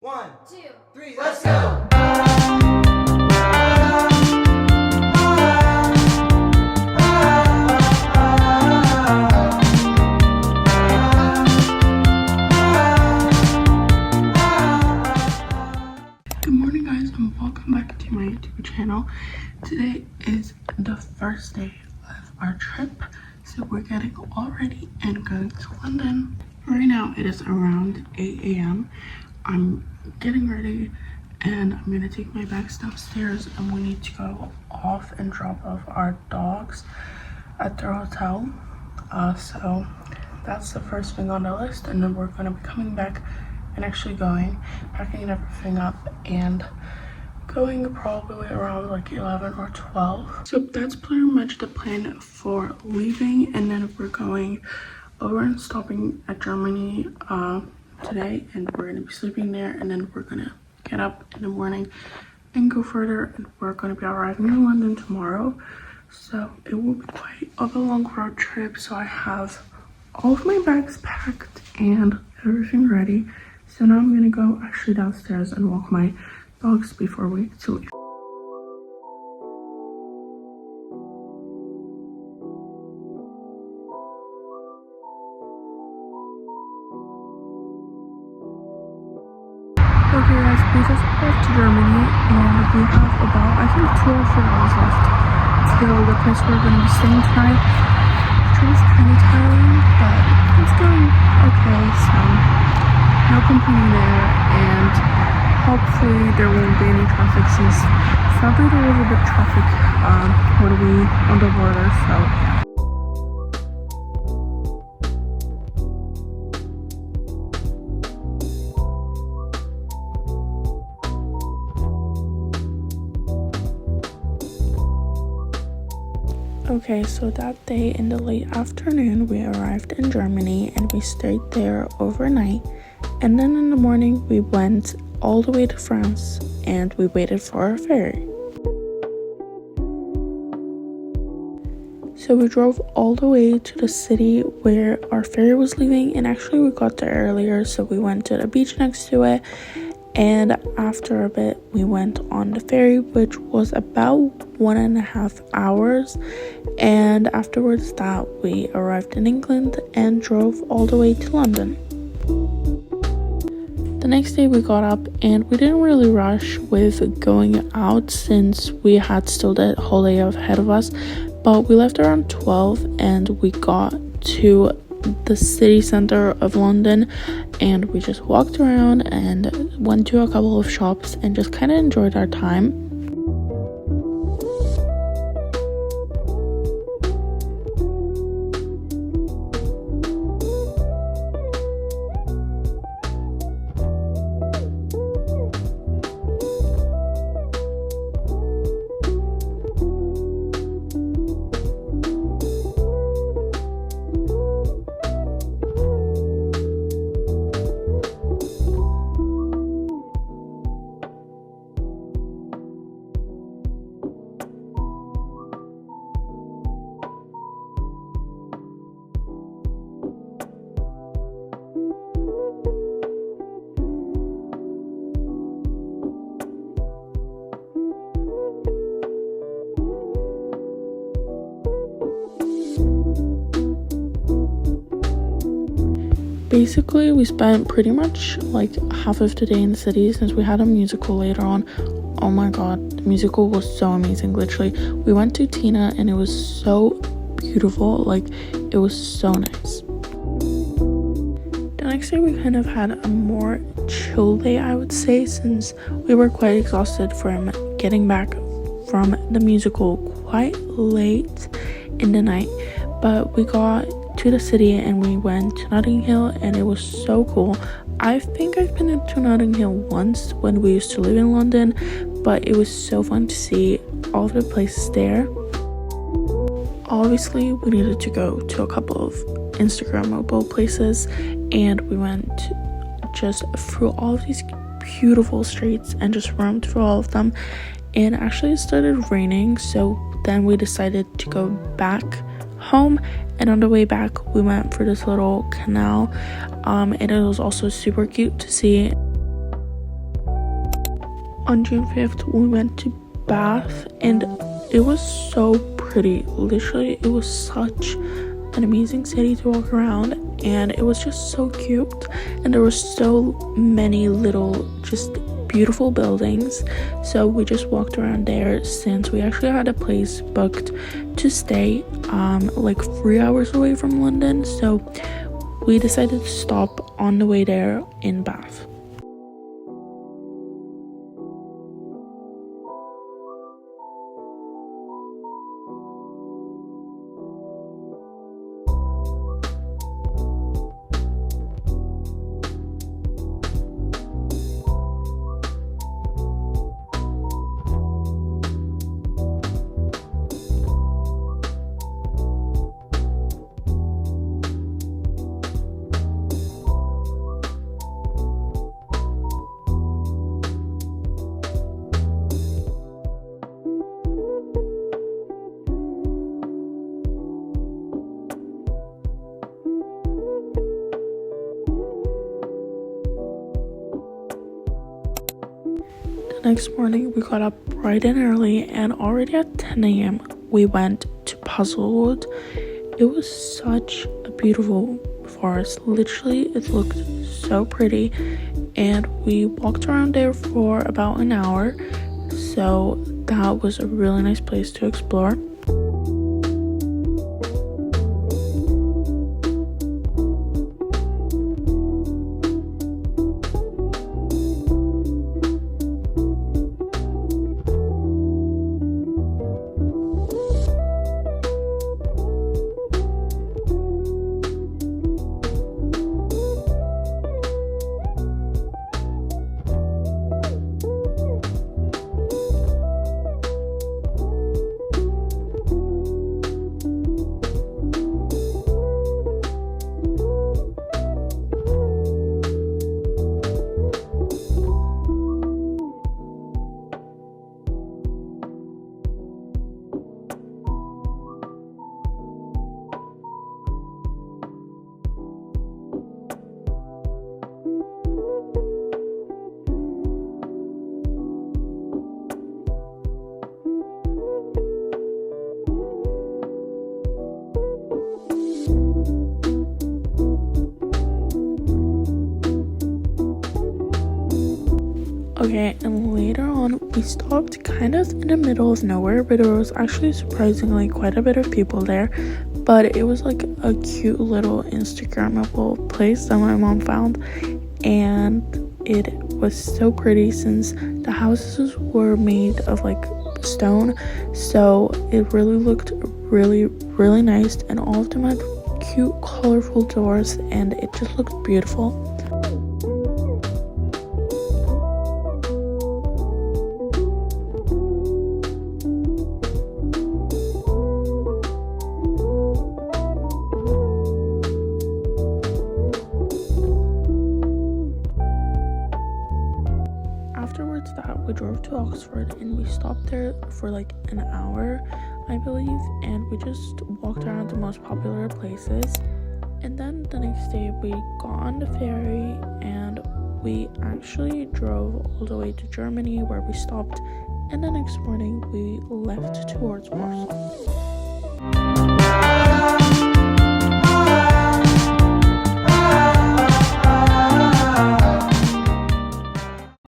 1, 2, 3, let's go! Good morning, guys, and welcome back to my YouTube channel. Today is the first day of our trip, so we're getting all ready and going to London. Right now it is around 8 a.m. I'm getting ready and I'm gonna take my bags downstairs, and we need to go off and drop off our dogs at their hotel. So that's the first thing on the list, and then we're gonna be coming back and actually going, packing everything up and going probably around like 11 or 12. So that's pretty much the plan for leaving, and then we're going over and stopping at Germany today, and we're gonna be sleeping there, and then we're gonna get up in the morning and go further, and we're gonna be arriving in London tomorrow. So it will be quite of a long road trip. So I have all of my bags packed and everything ready. So now I'm gonna go actually downstairs and walk my dogs before we leave. Okay guys, we just left Germany and we have about, I think, 2 or 3 hours left till the place we're going to be staying tonight. Which was kind of tiring, but it's going okay, so no complaining there, and hopefully there won't be any traffic, since sadly there was a bit of traffic when we on the border, so yeah. Okay, so that day in the late afternoon, we arrived in Germany and we stayed there overnight. And then in the morning, we went all the way to France and we waited for our ferry. So we drove all the way to the city where our ferry was leaving, and actually we got there earlier, so we went to the beach next to it. And after a bit, we went on the ferry, which was about 1.5 hours. And afterwards that, we arrived in England and drove all the way to London. The next day we got up and we didn't really rush with going out, since we had still the whole day ahead of us. But we left around 12 and we got to the city center of London, and we just walked around and went to a couple of shops and just kind of enjoyed our time. Basically, we spent pretty much like half of the day in the city, since we had a musical later on. Oh my god, the musical was so amazing. Literally, we went to Tina and it was so beautiful. Like, it was so nice. The next day we kind of had a more chill day, I would say, since we were quite exhausted from getting back from the musical quite late in the night. But we got to the city and we went to Notting Hill, and it was so cool. I think I've been to Notting Hill once when we used to live in London, but it was so fun to see all of the places there. Obviously, we needed to go to a couple of Instagrammable places, and we went just through all of these beautiful streets and just roamed through all of them. And actually it started raining, so then we decided to go back home, and on the way back we went for this little canal, and it was also super cute to see. On June 5th, we went to Bath, and it was so pretty. Literally, it was such an amazing city to walk around, and it was just so cute, and there were so many little just beautiful buildings. So we just walked around there, since we actually had a place booked to stay like 3 hours away from London, so we decided to stop on the way there in Bath. Next morning, we got up bright and early, and already at 10 a.m. we went to Puzzlewood. It was such a beautiful forest. Literally, it looked so pretty, and we walked around there for about an hour, so that was a really nice place to explore. Okay, and later on, we stopped kind of in the middle of nowhere, but there was actually surprisingly quite a bit of people there. But it was like a cute little Instagrammable place that my mom found, and it was so pretty since the houses were made of like stone, so it really looked really nice, and all of them had cute colorful doors, and it just looked beautiful. Afterwards that, we drove to Oxford, and we stopped there for like an hour, I believe, and we just walked around the most popular places. And then the next day we got on the ferry, and we actually drove all the way to Germany, where we stopped, and the next morning we left towards Warsaw.